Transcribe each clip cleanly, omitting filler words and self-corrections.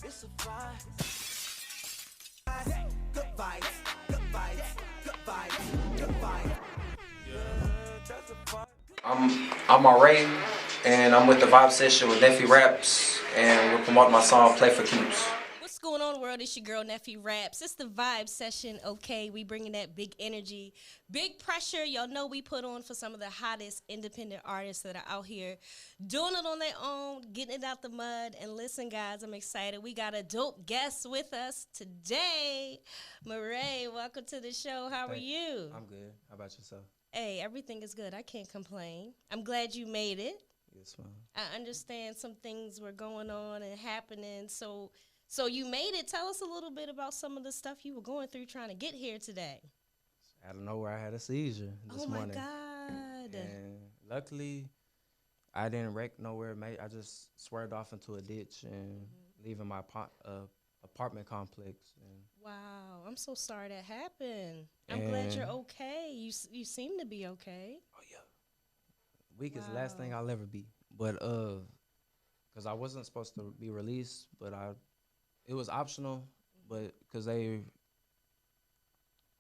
It's a vibe. Good vibes, good vibes, good vibes, good vibes. Yeah, that's a vibe. I'm Maraist, and I'm with the Vibe Session with Nephew Raps, and we're promoting my song "Play for Keeps." What's going on, world? It's your girl, Nephew Raps. It's the vibe session, okay? We bringing that big energy, big pressure. Y'all know we put on for some of the hottest independent artists that are out here doing it on their own, getting it out the mud. And listen, guys, I'm excited. We got a dope guest with us today. Maraist, welcome to the show. How are you? I'm good. How about yourself? Hey, everything is good. I can't complain. I'm glad you made it. Yes, ma'am. I understand some things were going on and happening. So you made it. Tell us a little bit about some of the stuff you were going through trying to get here today. Out of nowhere, I had a seizure this Oh my morning. God. And luckily, I didn't wreck nowhere, mate. I just swerved off into a ditch and leaving my apartment complex. Wow. I'm so sorry that happened. I'm glad you're And okay. You seem to be okay. oh yeah, week is the last thing Wow. I'll ever be. But cause I wasn't supposed to be released, but it was optional, but cause they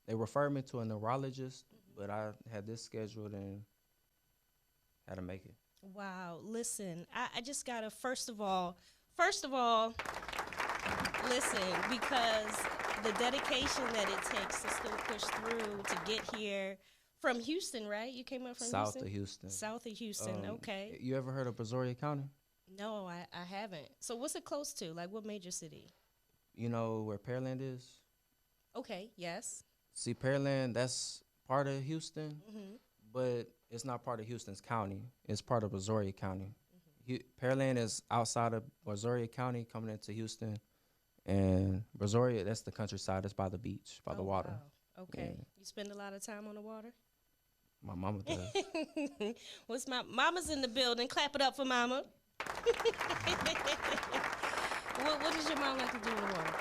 referred me to a neurologist, but I had this scheduled and had to make it. Wow. Listen, I just gotta first of all, listen, because the dedication that it takes to still push through to get here from Houston, right? You came up from South Houston? of Houston. South of Houston, okay. You ever heard of Brazoria County? No, I haven't. So what's it close to? Like what major city? You know where Pearland is? Okay, yes. See, Pearland, that's part of Houston, Mm-hmm. but it's not part of Houston's county. It's part of Brazoria County. Pearland is outside of Brazoria County coming into Houston. And Brazoria, that's the countryside. It's by the beach, by the water. Wow. Okay. Yeah. You spend a lot of time on the water? My mama does. What's my mama's in the building? Clap it up for mama. What does your mom like to do in the water?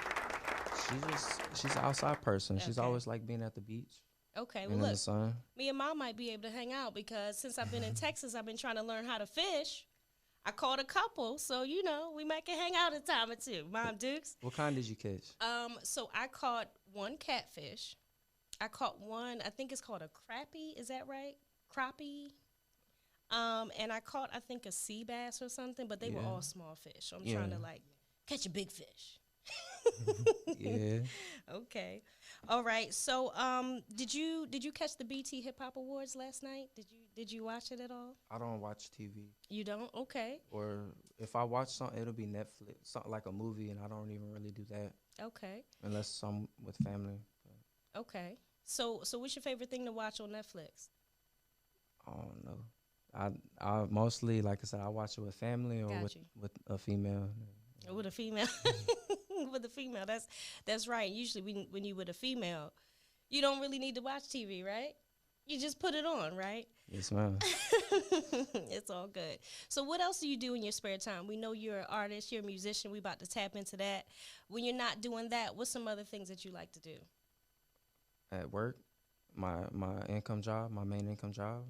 She's an outside person. She's Okay. always like being at the beach Okay, and well in the look, sun. me and mom might be able to hang out because since I've been in Texas, I've been trying to learn how to fish. I caught a couple, so we might can hang out a time or two. Mom Dukes. What kind did you catch? So I caught one catfish. I caught one. I think it's called a crappie. Is that right? Crappie. And I caught I think a sea bass or something, but they were Yeah. all small fish. So I'm Yeah. trying to like catch a big fish. Yeah. Okay. All right. So did you catch the BT Hip Hop Awards last night? Did you watch it at all? I don't watch TV. You don't? Okay. Or if I watch something, it'll be Netflix, something like a movie, and I don't even really do that Okay. unless I'm with family. Okay. So what's your favorite thing to watch on Netflix? I don't know. I mostly, like I said, I watch it with family or Got with you. with a female. With a female. With a female. That's right. Usually when you with a female, you don't really need to watch TV, right? You just put it on, right? Yes, ma'am. It's all good. So what else do you do in your spare time? We know you're an artist, you're a musician. We about to tap into that. When you're not doing that, what's some other things that you like to do? At work, my income job, my main income job,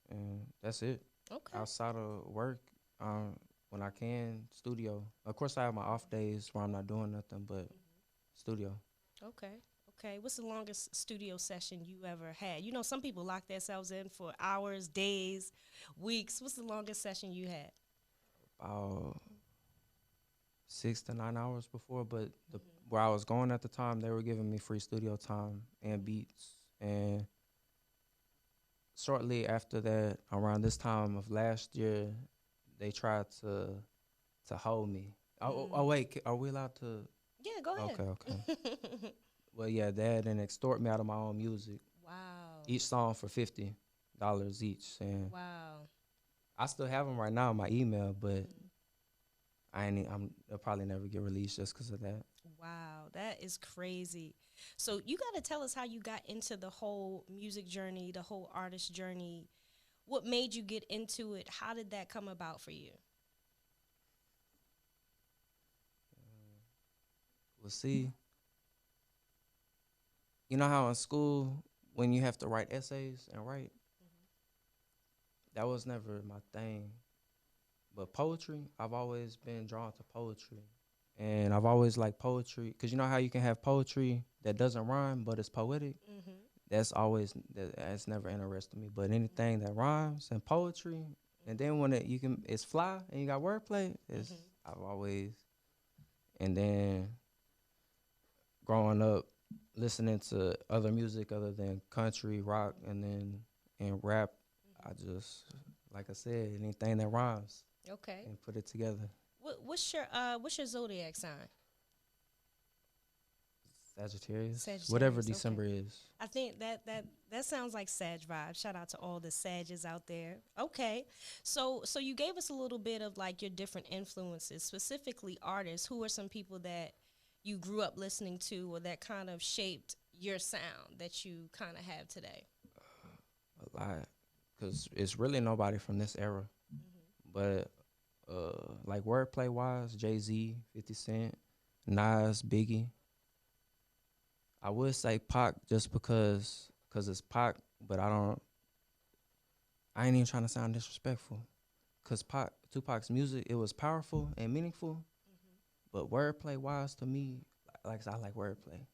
and that's it. Okay. Outside of work, when I can, studio. Of course, I have my off days where I'm not doing nothing, but studio. Okay. Okay. What's the longest studio session you ever had? You know, some people lock themselves in for hours, days, weeks. What's the longest session you had? About 6 to 9 hours before, but where I was going at the time, they were giving me free studio time and beats. And shortly after that, around this time of last year, they tried to hold me. Oh wait, are we allowed to? Yeah, go ahead. Okay. Well, yeah, they had and extort me out of my own music. Wow. Each song for $50 each, and Wow. I still have them right now in my email, but they'll probably never get released just because of that. Wow, that is crazy. So you got to tell us how you got into the whole music journey, the whole artist journey. What made you get into it? How did that come about for you? We'll see. You know how in school when you have to write essays and write, that was never my thing. But poetry, I've always been drawn to poetry. And I've always liked poetry, because you know how you can have poetry that doesn't rhyme but it's poetic. That's never interested me. But anything that rhymes and poetry, and then when it's fly and you got wordplay, I've always. And then growing up, listening to other music other than country, rock, and rap, I just, like I said, anything that rhymes. Okay. And put it together. What's your zodiac sign? Sagittarius. Whatever December is. I think that sounds like Sag vibe. Shout out to all the Sages out there. Okay. So you gave us a little bit of like your different influences, specifically artists. Who are some people that you grew up listening to or that kind of shaped your sound that you kind of have today? A lot. Because it's really nobody from this era. But like wordplay wise, Jay-Z, 50 Cent, Nas, Biggie. I would say Pac just because it's Pac, but I ain't even trying to sound disrespectful. Because Tupac's music, it was powerful and meaningful, but wordplay wise to me, like I said, I like wordplay.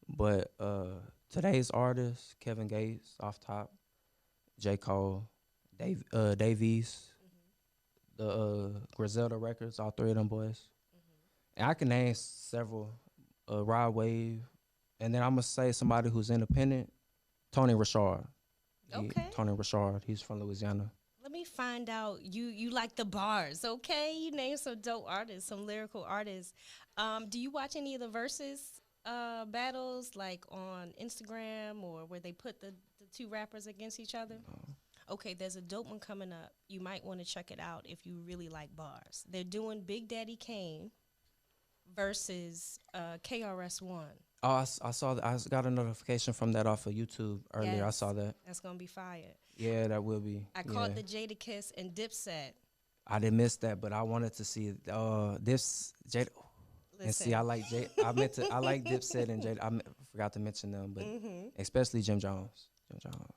But today's artists, Kevin Gates, off top, J. Cole, Davies, the Griselda records, all three of them boys. And I can name several, Rod Wave, and then I'm going to say somebody who's independent, Tony Richard. Okay. Tony Richard, he's from Louisiana. Let me find out. You like the bars, okay? You name some dope artists, some lyrical artists. Do you watch any of the versus battles, like on Instagram or where they put the two rappers against each other? No. Okay, there's a dope one coming up. You might want to check it out if you really like bars. They're doing Big Daddy Kane versus KRS-One. Oh, I saw that. I got a notification from that off of YouTube earlier. Yes, I saw that. That's going to be fire. Yeah, that will be. I caught the Jadakiss and Dipset. I didn't miss that, but I wanted to see this Jada. And see, I like I like Dipset and Jada. I forgot to mention them, but especially Jim Jones.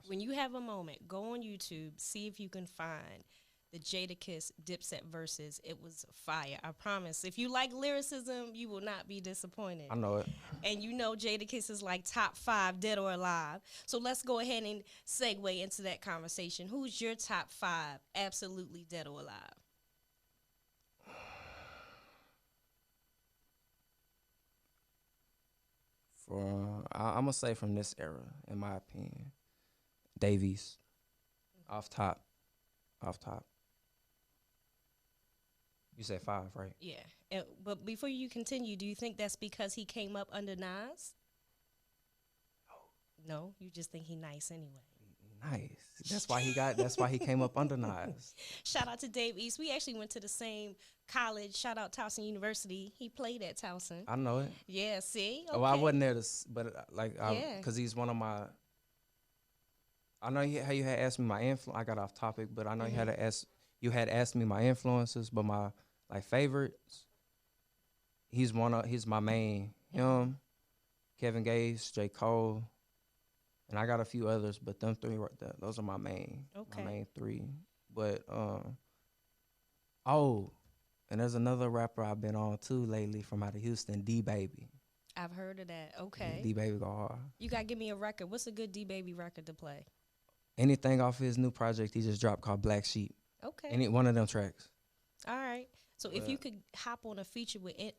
When you have a moment, go on YouTube, see if you can find the Jadakiss Dipset versus. It was fire. I promise. If you like lyricism, you will not be disappointed. I know it. And you know Jadakiss is like top 5 dead or alive. So let's go ahead and segue into that conversation. Who's your top 5 absolutely dead or alive? I'm going to say from this era, in my opinion, Davies. Off top. You said 5, right? Yeah. But before you continue, do you think that's because he came up under Nas? No, you just think he nice anyway. Nice. That's why he came up under Nas. Shout out to Dave East. We actually went to the same college. Shout out Towson University. He played at Towson. I know it. Yeah, see? Okay. Well, I wasn't there because he's one of my. I know how you had asked me my influence. I got off topic, but I know you had asked me my influences, but my favorites. He's my main. Him, Kevin Gates, J. Cole, and I got a few others, but them 3 those are my main. Okay. My main 3. But and there's another rapper I've been on too lately from out of Houston, D Baby. I've heard of that. Okay. D Baby go hard. You gotta give me a record. What's a good D Baby record to play? Anything off his new project he just dropped called Black Sheep. Okay. Any one of them tracks. All right. So if you could hop on a feature with it,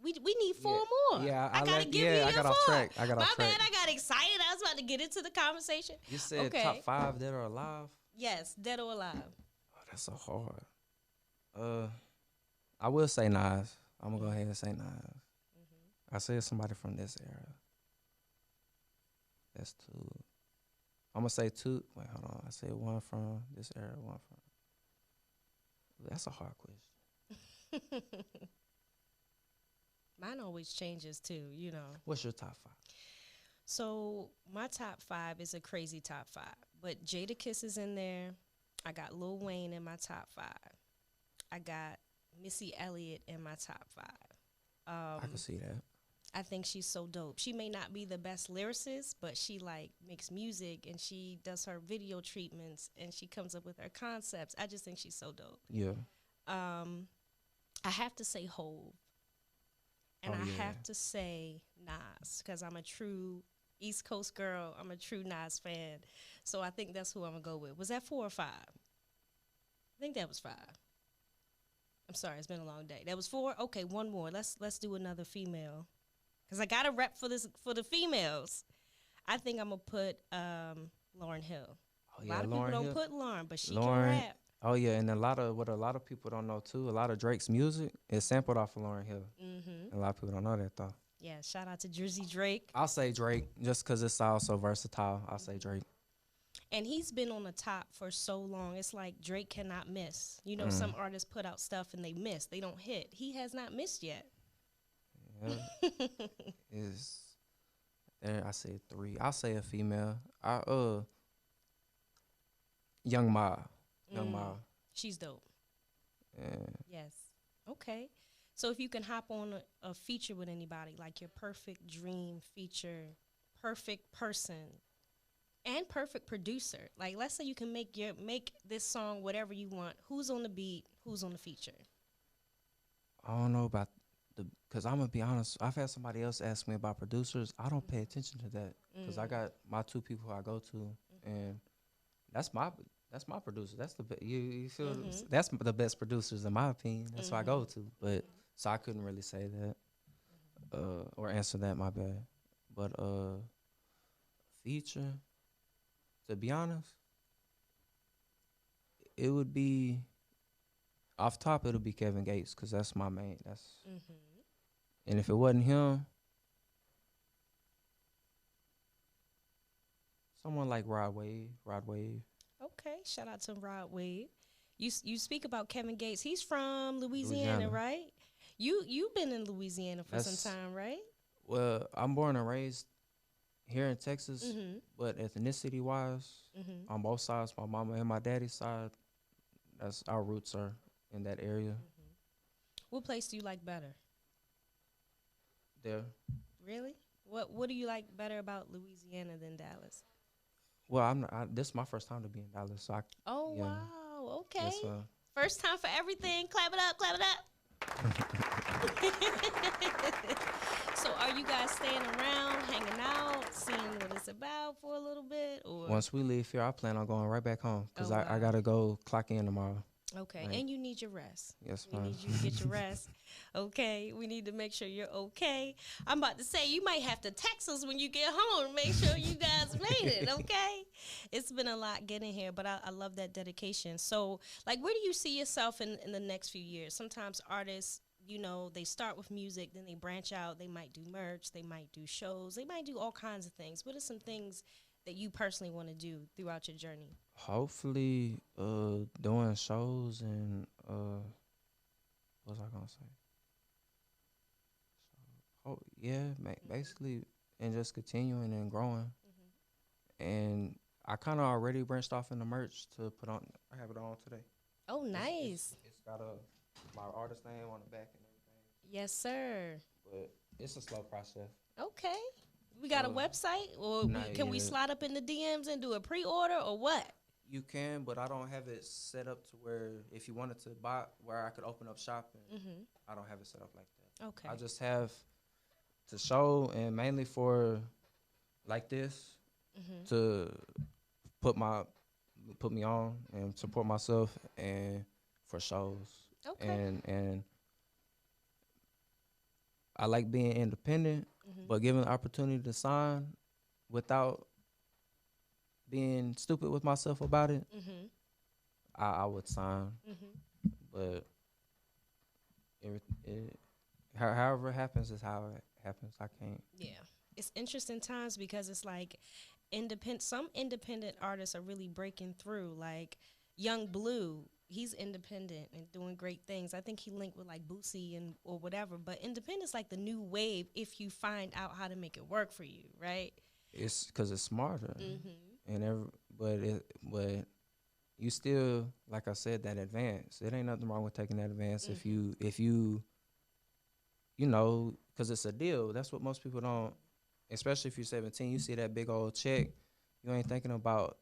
we need 4 more. Yeah, I gotta give you I got 4. off track. My bad. I got excited. I was about to get into the conversation. You said top 5 dead or alive? Yes, dead or alive. Oh, that's so hard. I will say Nas. I'm gonna go ahead and say Nas. I said somebody from this era. That's 2. I'm gonna say 2. Wait, hold on. I said 1 from this era, 1 from. That's a hard question. Mine always changes too, you know. What's your top 5? So my top 5 is a crazy top 5, but Jadakiss is in there. I got Lil Wayne in my top 5. I got Missy Elliott in my top 5. I can see that. I think she's so dope. She may not be the best lyricist, but she makes music and she does her video treatments and she comes up with her concepts. I just think she's so dope. Yeah. I have to say Hove. And I have to say Nas, because I'm a true East Coast girl. I'm a true Nas fan. So I think that's who I'm going to go with. Was that 4 or 5? I think that was 5. I'm sorry, it's been a long day. That was 4? Okay, one more. Let's do another female. Because I got a rep for the females. I think I'm going to put Lauryn Hill. Oh, A lot of people don't put Lauryn, but she can rap. Oh yeah, and what a lot of people don't know too, a lot of Drake's music is sampled off of Lauryn Hill. A lot of people don't know that though. Yeah, shout out to Drizzy Drake. I'll say Drake just because it's all so versatile. I'll say Drake. And he's been on the top for so long. It's like Drake cannot miss. You know, some artists put out stuff and they miss. They don't hit. He has not missed yet. Yeah. I say 3. I'll say a female. Young Ma. Young Ma. She's dope. Yeah. Yes. Okay. So if you can hop on a feature with anybody, like your perfect dream feature, perfect person, and perfect producer. Like, let's say you can make this song whatever you want. Who's on the beat? Who's on the feature? I don't know about because I'm gonna be honest. I've had somebody else ask me about producers. I don't pay attention to that because I got my 2 people I go to, and that's my producer. That's you feel that's the best producers in my opinion. That's who I go to. But so I couldn't really say that or answer that. My bad. But feature. To be honest, it would be off top. It'll be Kevin Gates because that's my main. And if it wasn't him, someone like Rod Wave. Okay, shout out to Rod Wave. You speak about Kevin Gates. He's from Louisiana, right? You've been in Louisiana for some time, right? Well, I'm born and raised here in Texas, but ethnicity-wise, on both sides, my mama and my daddy's side, that's our roots are in that area. What place do you like better? There. Really? What do you like better about Louisiana than Dallas? Well, this is my first time to be in Dallas, so wow, okay. Yes, first time for everything. Clap it up, clap it up. So are you guys staying around, hanging out, seeing what it's about for a little bit? Or? Once we leave here, I plan on going right back home because I got to go clock in tomorrow. Okay, and you need your rest. Yes, we ma'am. need you to get your rest. Okay, we need to make sure you're okay. I'm about to say, you might have to text us when you get home to make sure you guys made it, okay? It's been a lot getting here, but I love that dedication. So, like, where do you see yourself in the next few years? Sometimes artists, you know, they start with music, then they branch out. They might do merch. They might do shows. They might do all kinds of things. What are some things that you personally want to do throughout your journey? Hopefully, doing shows and what was I gonna say? Basically, and just continuing and growing. And I kind of already branched off in the merch to put on. I have it on today. Oh, nice. It's got my artist name on the back and everything. Yes, sir. But it's a slow process. Okay. We got a website, or can we slide up in the DMs and do a pre-order, or what? You can, but I don't have it set up to where if you wanted to buy, where I could open up shop, and I don't have it set up like that. Okay. I just have to show, and mainly for like this, to put me on and support myself, and for shows. Okay. And I like being independent, but given the opportunity to sign without being stupid with myself about it, I would sign. But however it happens is how it happens. I can't. Yeah. It's interesting times because it's like some independent artists are really breaking through. Like Young Blue, he's independent and doing great things. I think he linked with like Boosie or whatever. But independent's like the new wave if you find out how to make it work for you, right? It's because it's smarter. But you still, like I said, that advance. It ain't nothing wrong with taking that advance if you know, because it's a deal. That's what most people don't, especially if you're 17. You see that big old check, you ain't thinking about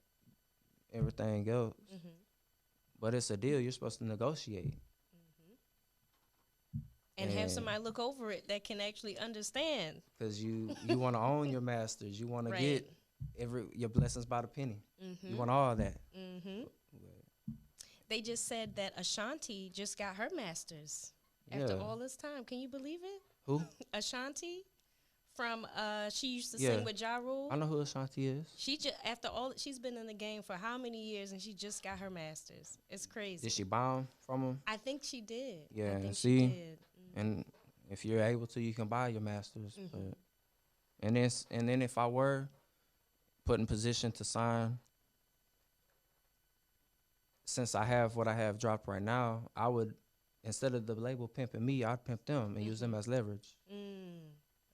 everything else. But it's a deal. You're supposed to negotiate. And have somebody look over it that can actually understand. Because you want to own your masters. You want to get your blessings by the penny. You want all that. They just said that Ashanti just got her masters after all this time. Can you believe it? Who? Ashanti from she used to sing with Ja Rule. I know who Ashanti is. She just she's been in the game for how many years, and she just got her masters. It's crazy. Did she buy from him? I think she did. Yeah, I think see, she did. And if you're able to, you can buy your masters. But, and then if I were put in position to sign, since I have what I have dropped right now, I would, instead of the label pimping me, I'd pimp them and use them as leverage.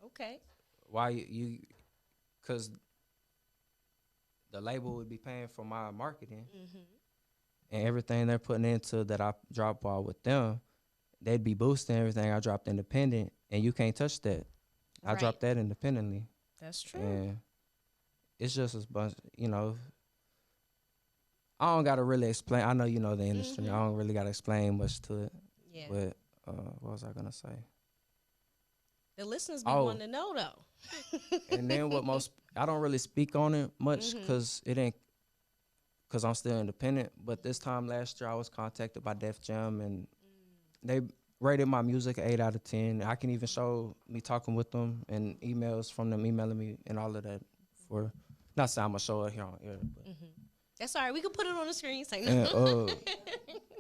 Okay. Why you? Because the label would be paying for my marketing and everything they're putting into that I drop all with them. They'd be boosting everything I dropped independent, and you can't touch that. I dropped that independently. That's true. And it's just a bunch, I don't got to really explain. I know you know the industry. I don't really got to explain much to it. Yeah. But what was I going to say? The listeners be wanting to know, though. And then I don't really speak on it much because because I'm still independent. But this time last year, I was contacted by Def Jam, and they rated my music 8 out of 10. I can even show me talking with them and emails from them emailing me and all of that. For not saying I'm gonna show it here on air, but that's all right. We can put it on the screen.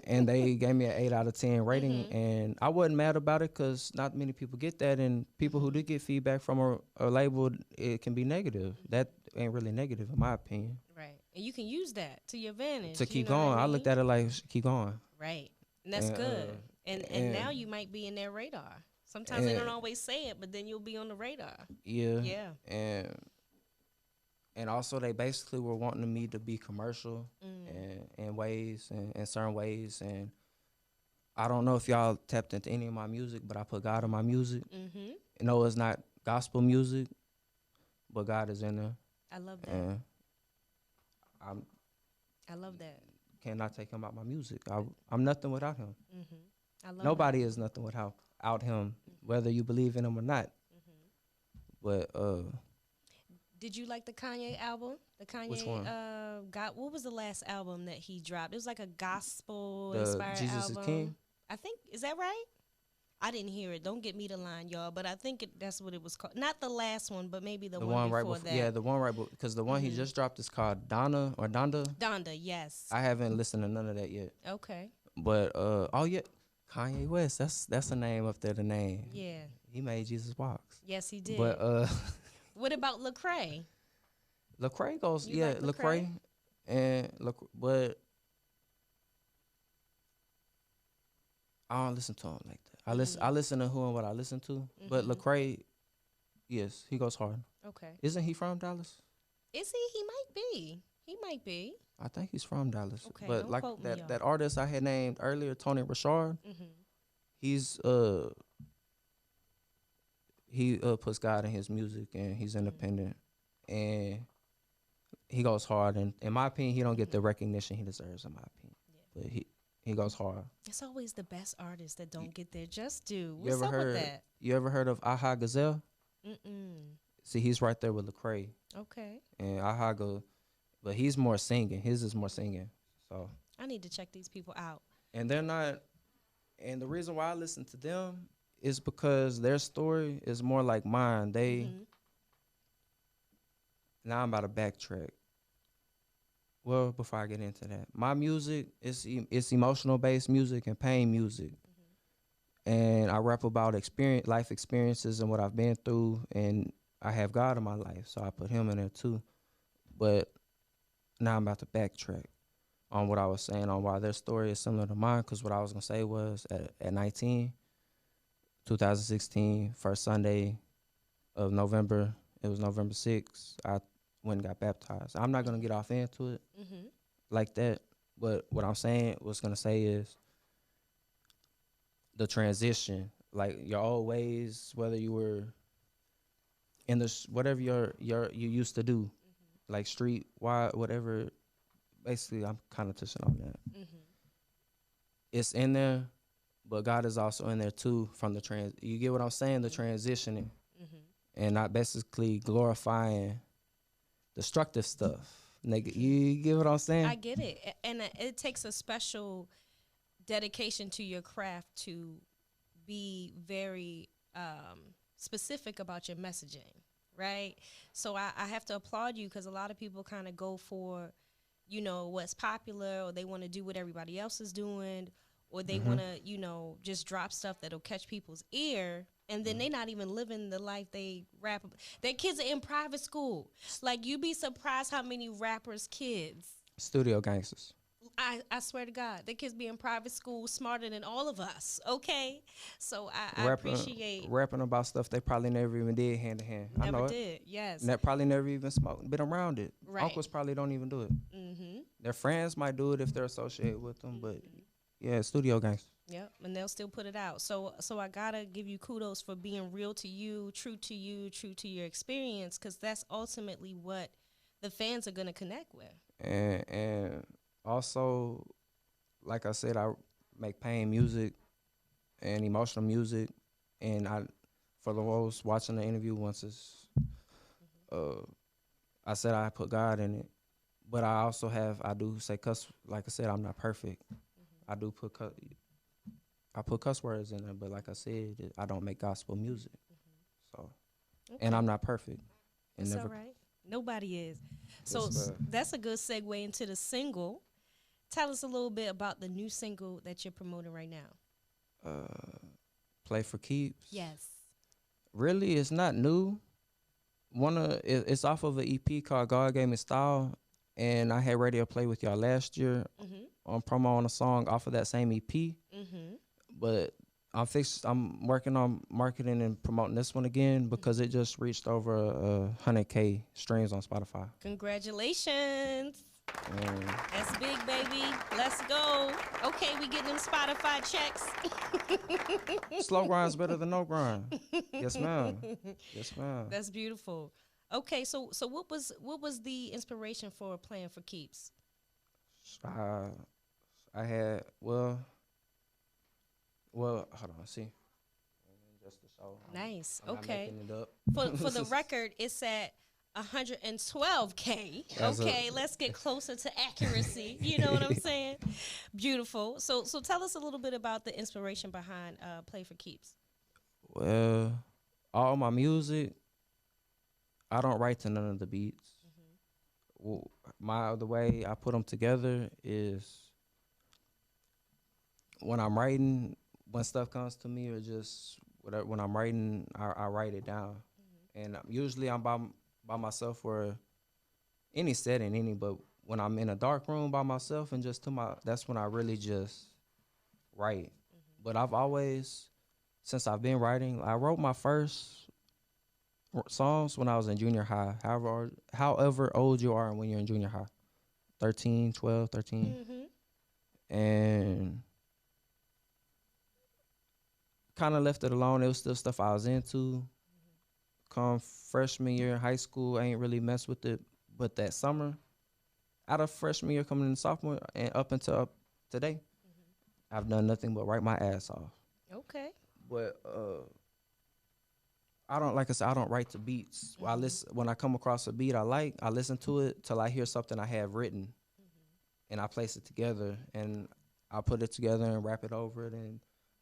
And they gave me an 8 out of 10 rating, and I wasn't mad about it because not many people get that, and people who do get feedback from a label, it can be negative. That ain't really negative in my opinion. Right, and you can use that to your advantage to keep going. I looked at it like keep going. Right, and that's good. And now you might be in their radar. Sometimes they don't always say it, but then you'll be on the radar. Yeah. Yeah. And also they basically were wanting me to be commercial in ways and in certain ways. And I don't know if y'all tapped into any of my music, but I put God in my music. No, it's not gospel music, but God is in there. I love that. And I love that. Cannot take him out my music. I'm nothing without him. I love Nobody is nothing without him, whether you believe in him or not. But did you like the Kanye album? The Kanye Which one? What was the last album that he dropped? It was like a gospel the inspired Jesus album. is King. I think, is that right? I didn't hear it. Don't get me the line, y'all. But I think that's what it was called. Not the last one, but maybe the one right before that. Yeah, the one right before. Because the one he just dropped is called Donna or Donda. Donda, yes. I haven't listened to none of that yet. Okay. But oh yeah, Kanye West. That's a name up there. The name. Yeah. He made Jesus Walks. Yes, he did. But what about Lecrae? Lecrae goes. You like Lecrae, and but I don't listen to him like that. I listen to who and what I listen to. But Lecrae, yes, he goes hard. Okay. Isn't he from Dallas? Is he? He might be. He might be. I think he's from Dallas. Okay, but don't like quote me, that artist I had named earlier, Tony Rashard, he's he puts God in his music and he's independent and he goes hard, and in my opinion he don't get the recognition he deserves in my opinion. But he goes hard. It's always the best artists that don't get their just due. You What's up with that? You ever heard of iHeart Gazelle? See, he's right there with Lecrae. Okay. And iHeart go, but he's more singing. His is more singing. So I need to check these people out. And they're not, and the reason why I listen to them is because their story is more like mine. Now I'm about to backtrack. Well, before I get into that, my music it's emotional based music and pain music, and I rap about life experiences and what I've been through, and I have God in my life, so I put Him in there too. But now I'm about to backtrack on what I was saying on why their story is similar to mine, because what I was gonna say was at 19, 2016, first Sunday of November, it was November 6th, I went and got baptized. I'm not gonna get off into it like that, but what I'm gonna say is the transition, like your old ways, whether you were in this, whatever you used to do, like street, whatever. Basically, I'm kind of touching on that. It's in there, but God is also in there too from the you get what I'm saying, the transitioning, and not basically glorifying destructive stuff. Nigga, you get what I'm saying? I get it. And it takes a special dedication to your craft to be very specific about your messaging, right? So I have to applaud you, because a lot of people kind of go for, you know, what's popular, or they want to do what everybody else is doing, or they want to, you know, just drop stuff that'll catch people's ear, and then they not even living the life they rap about. Their kids are in private school. Like, you'd be surprised how many rappers' kids. Studio gangsters. I swear to God, their kids be in private school, smarter than all of us, okay? So I appreciate. Rapping about stuff they probably never even did hand to hand. I know did, yes. That probably never even smoked, been around it. Right. Uncles probably don't even do it. Their friends might do it if they're associated with them, but yeah, studio gangsters. Yep, and they'll still put it out. So I gotta give you kudos for being real to you, true to your experience, because that's ultimately what the fans are gonna connect with. And also, like I said, I make pain music and emotional music, and for the ones watching the interview, once I said I put God in it, but I do say cuss. Like I said, I'm not perfect. I put cuss words in it, but like I said, I don't make gospel music. So, and I'm not perfect. It's all right. Nobody is. So that's a good segue into the single. Tell us a little bit about the new single that you're promoting right now. Play for Keeps. Yes. Really, it's not new. It's off of an EP called God Gave Me Style, and I had radio play with y'all last year on promo on a song off of that same EP. But I'm working on marketing and promoting this one again because it just reached over 100K streams on Spotify. Congratulations. That's big, baby. Let's go. Okay, we getting them Spotify checks. Slow grind's better than no grind. Yes, ma'am. Yes, ma'am. That's beautiful. Okay, so what was the inspiration for Playing for Keeps? I had well, hold on, see. Just to show. Nice. I'm okay. Not making it up. For the record, it's at 112K. Okay, let's get closer to accuracy. You know what I'm saying? Beautiful. So tell us a little bit about the inspiration behind Play for Keeps. Well, all my music, I don't write to none of the beats. Well, the way I put them together is when I'm writing, when stuff comes to me, or just whatever, when I'm writing, I write it down. And usually I'm by myself, or any setting, but when I'm in a dark room by myself and just that's when I really just write. But I've always, since I've been writing, I wrote my first songs when I was in junior high. However old you are when you're in junior high, 13, 12, 13. And kind of left it alone. It was still stuff I was into. Come freshman year in high school, I ain't really messed with it. But that summer, out of freshman year coming in sophomore and up until today, I've done nothing but write my ass off. Okay. But I don't write to beats. When I come across a beat I listen to it till I hear something I have written, and I place it together, and I put it together and rap it over it,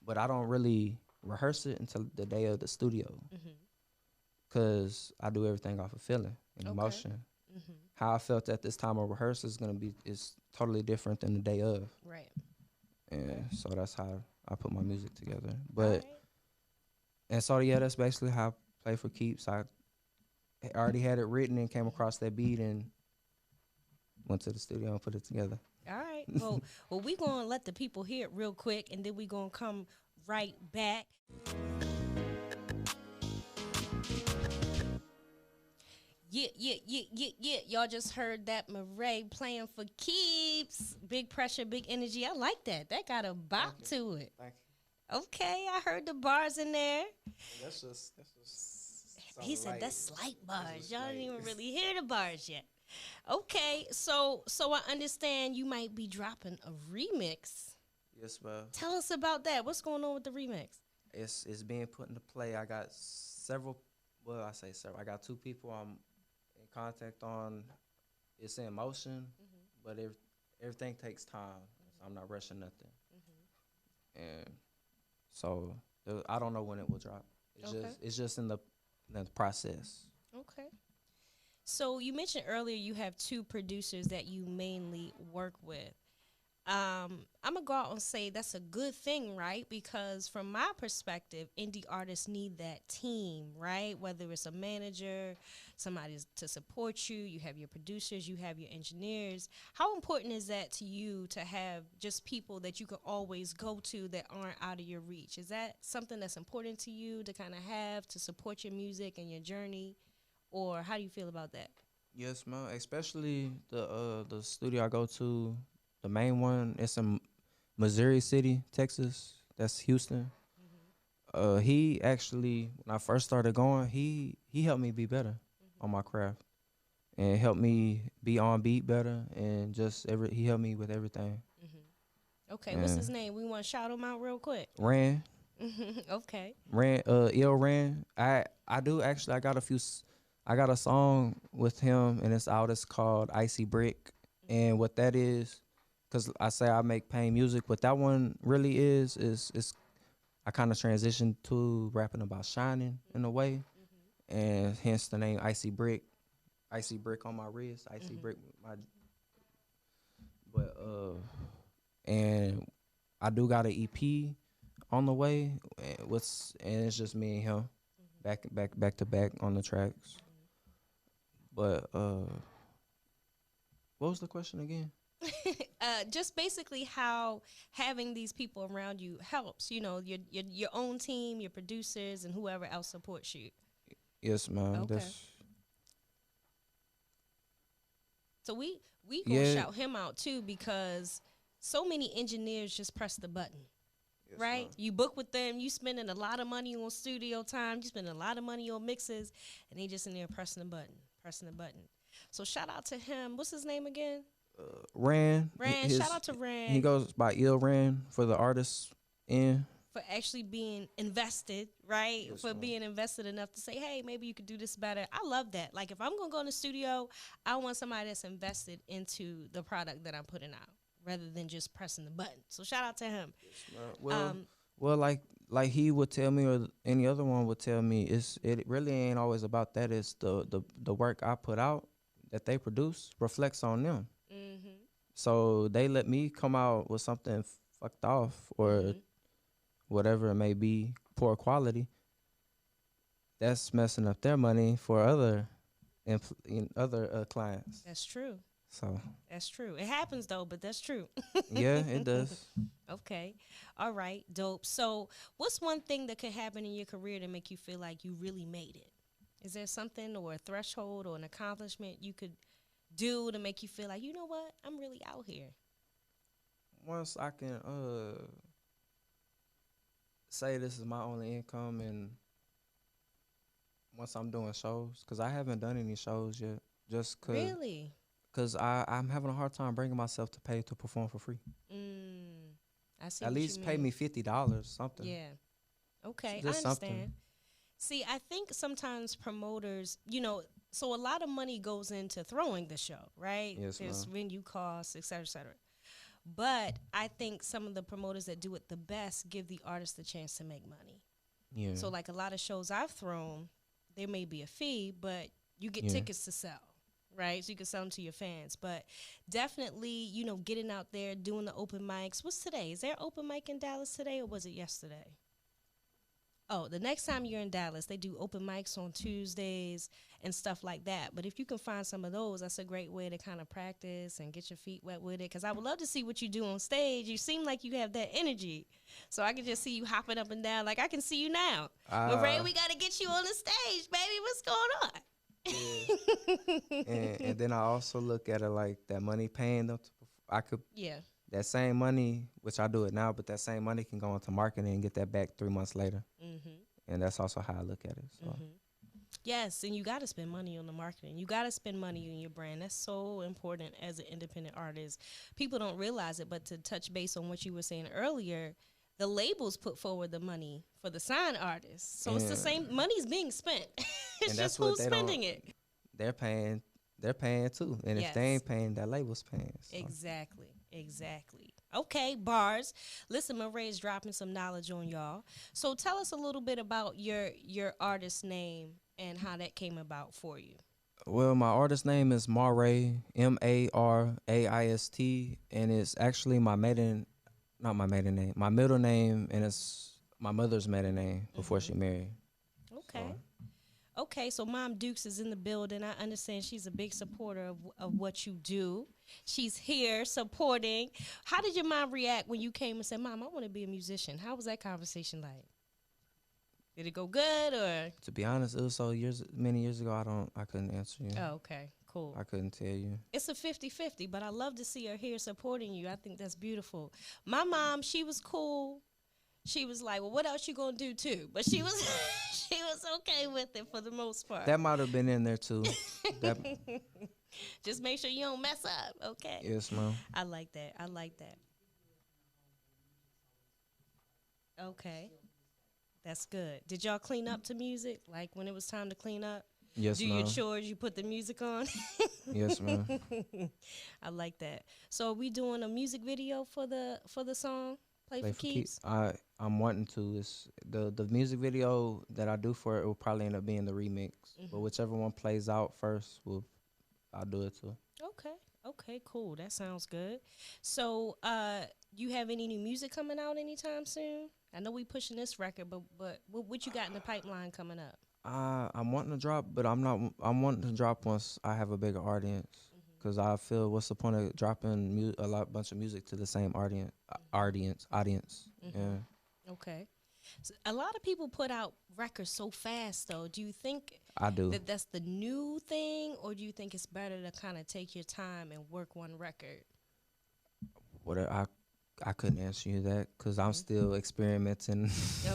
but I don't really rehearse it until the day of the studio. Because I do everything off of feeling and emotion. How I felt at this time of rehearsal is totally different than the day of. Right. And so that's how I put my music together. But and so yeah, that's basically how I Play for Keeps. I already had it written and came across that beat and went to the studio and put it together. All right. Well, we gonna let the people hear it real quick, and then we gonna come right back. Yeah. Y'all just heard that Maraist Playing for Keeps. Big pressure, big energy. I like that. That got a bop to it. Thank you. Okay, I heard the bars in there. That's just he said light. That's slight bars. Y'all didn't even really hear the bars yet. Okay, so I understand you might be dropping a remix. Yes, well, Tell us about that. What's going on with the remix? it's being put into play. I got several. Well, I say several. I got two people I'm in contact on. It's in motion, but everything takes time. So I'm not rushing nothing, and so I don't know when it will drop. Okay. It's just in the process. Okay. So you mentioned earlier you have two producers that you mainly work with. I'm gonna go out and say that's a good thing, right? Because from my perspective, indie artists need that team, right? Whether it's a manager, somebody to support you, you have your producers, you have your engineers. How important is that to you to have just people that you can always go to that aren't out of your reach? Is that something that's important to you to kind of have to support your music and your journey, or how do you feel about that? Yes, man. Especially the studio I go to, the main one. It's in Missouri City, Texas. That's Houston. He actually, when I first started going, he helped me be better on my craft and helped me be on beat better and just he helped me with everything. Okay, what's his And name? We want to shout him out real quick. Ran, Okay. Ill Ran. I do actually. I got a song with him and it's out. It's called Icy Brick, and what that is, cause I say I make pain music, but that one really is I kind of transitioned to rapping about shining in a way, and hence the name Icy Brick. Icy Brick on my wrist, Icy Brick my, but and I do got an EP on the way, and it's just me and him, back to back on the tracks. But what was the question again? Just basically how having these people around you helps. You know, your own team, your producers, and whoever else supports you. Yes, man. Okay. That's So we gonna yeah. shout him out too because so many engineers just press the button. Yes, Right? ma'am. You book with them, you spending a lot of money on studio time, you spending a lot of money on mixes, and they just in there pressing the button, pressing the button. So shout out to him. What's his name again? Ran. Ran. Shout out to Ran. He goes by Ill Ran for the artist in. For actually being invested, right? Yes, For ma'am. being invested enough to say, hey, maybe you could do this better. I love that. Like, if I'm going to go in the studio, I want somebody that's invested into the product that I'm putting out rather than just pressing the button. So, shout out to him. Well, well, like he would tell me, or any other one would tell me, it really ain't always about that. It's the work I put out that they produce reflects on them. Mm-hmm. So they let me come out with something fucked off or whatever it may be, poor quality. That's messing up their money for other clients. That's true. So That's true. It happens, though, but that's true. yeah, it does. Okay. All right. Dope. So, what's one thing that could happen in your career to make you feel like you really made it? Is there something or a threshold or an accomplishment you could do to make you feel like, you know what, I'm really out here? Once I can say this is my only income, and once I'm doing shows, because I haven't done any shows yet, just Really? because I'm having a hard time bringing myself to pay to perform for free. I see. At what least you pay mean. me $50, something. Yeah. Okay. Just I understand. something. See, I think sometimes promoters, so a lot of money goes into throwing the show, right? Yes, There's ma'am. venue costs, et cetera, et cetera. But I think some of the promoters that do it the best give the artist the chance to make money. Yeah. So, like a lot of shows I've thrown, there may be a fee, but you get Yeah. tickets to sell, right? So you can sell them to your fans. But definitely, getting out there, doing the open mics. What's today? Is there an open mic in Dallas today, or was it yesterday? Oh, the next time you're in Dallas, they do open mics on Tuesdays and stuff like that. But if you can find some of those, that's a great way to kind of practice and get your feet wet with it. Because I would love to see what you do on stage. You seem like you have that energy. So I can just see you hopping up and down. Like I can see you now. But Ray, we got to get you on the stage, baby. What's going on? Yeah. and then I also look at it like that money paying them. I could Yeah. that same money, which I do it now, but that same money can go into marketing and get that back 3 months later. Mm-hmm. And that's also how I look at it. So Yes, and you got to spend money on the marketing. You got to spend money on your brand. That's so important as an independent artist. People don't realize it, but to touch base on what you were saying earlier, the labels put forward the money for the signed artists. So it's the same. Money's being spent. It's And just that's what who's they spending don't. it. They're paying. They're paying too. And if they Yes. ain't paying, that label's paying. So. Exactly. Exactly. Okay, bars. Listen, Maray's dropping some knowledge on y'all. So tell us a little bit about your artist name and how that came about for you. Well, my artist name is Maraist, Maraist, and it's actually my not my maiden name, my middle name, and it's my mother's maiden name before she married. Okay. So, Okay, so Mom Dukes is in the building. I understand she's a big supporter of what you do. She's here supporting. How did your mom react when you came and said, Mom, I want to be a musician? How was that conversation like? Did it go good or? to be honest, it was many years ago. I couldn't answer you. Oh, okay, cool. I couldn't tell you. It's a 50-50, but I love to see her here supporting you. I think that's beautiful. My mom, she was cool. She was like, well, what else you gonna do too? But she was she was okay with it for the most part. That might have been in there too. That, Just make sure you don't mess up, okay? yes, ma'am. I like that. I like that. Okay. That's good. Did y'all clean up to music? Like when it was time to clean up? Yes, Do ma'am. your chores, you put the music on? Yes, ma'am. I like that. So are we doing a music video for the song? Play for Keeps? I'm wanting to. It's the music video that I do for it will probably end up being the remix. But whichever one plays out first, I'll do it too. Okay. Okay, cool. That sounds good. So, you have any new music coming out anytime soon? I know we pushing this record, but what you got in the pipeline coming up? I'm wanting to drop, but I'm wanting to drop once I have a bigger audience. Cause I feel what's the point of dropping bunch of music to the same audience. Yeah. Okay. So a lot of people put out records so fast, though. Do you think I do. that's the new thing, or do you think it's better to kind of take your time and work one record? I couldn't answer you that because I'm still experimenting.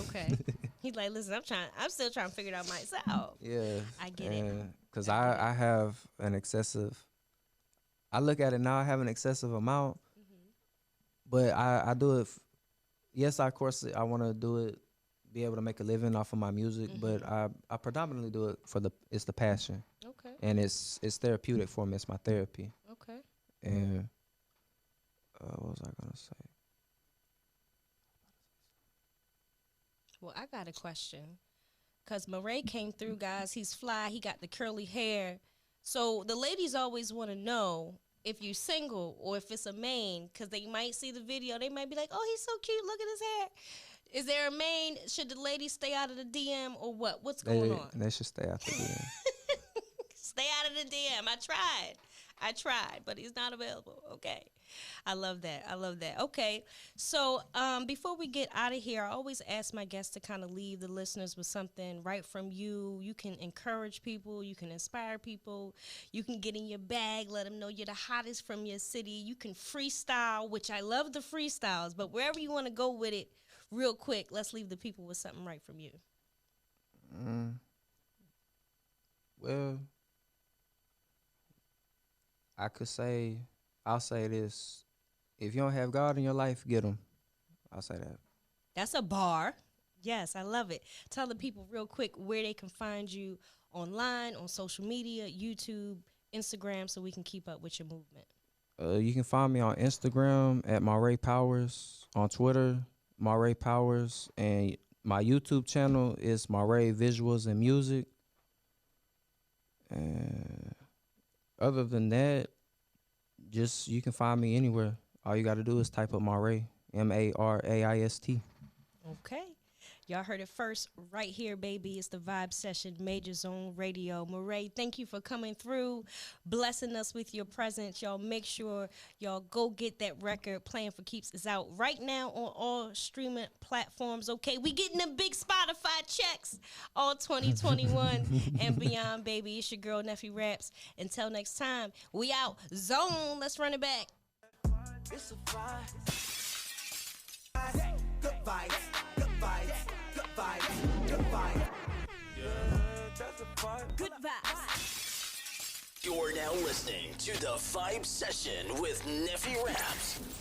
Okay. He's like, listen, I'm still trying to figure it out myself. Yeah. I get it. Because I have an excessive. I look at it now. I have an excessive amount, but I do it. Yes, of course, I want to do it, be able to make a living off of my music, but I predominantly do it it's the passion. Okay. And it's therapeutic for me. It's my therapy. Okay. And what was I gonna say? Well, I got a question. Because Maraist came through, guys. He's fly. He got the curly hair. So the ladies always want to know if you're single or if it's a main, because they might see the video. They might be like, oh, he's so cute. Look at his hair. Is there a main? Should the ladies stay out of the DM or what? What's going on? They should stay out the DM. Stay out of the DM. I tried, but he's not available. Okay. I love that. Okay. So before we get out of here, I always ask my guests to kind of leave the listeners with something right from you. You can encourage people. You can inspire people. You can get in your bag, let them know you're the hottest from your city. You can freestyle, which I love the freestyles, but wherever you want to go with it, real quick, let's leave the people with something right from you. Well, I'll say this. If you don't have God in your life, get him. I'll say that. That's a bar. Yes, I love it. Tell the people real quick where they can find you online, on social media, YouTube, Instagram, so we can keep up with your movement. You can find me on Instagram at Maraist Powers, on Twitter, Maraist Powers, and my YouTube channel is Maraist Visuals and Music. And other than that, just you can find me anywhere. All you got to do is type up Maraist, Maraist. Okay. Y'all heard it first right here, baby. It's the Vibe Session, Major Zone Radio. Maraist, thank you for coming through, blessing us with your presence. Y'all make sure y'all go get that record. Playing for Keeps is out right now on all streaming platforms. Okay, we getting the big Spotify checks all 2021 and beyond, baby. It's your girl, Nephew Raps. Until next time, we out. Zone. Let's run it back. It's a vibe. Good vibes. Good vibes. Good vibes. Good vibes. Yeah, that's a vibe. You're now listening to the Vibe Session with Neffy Raps.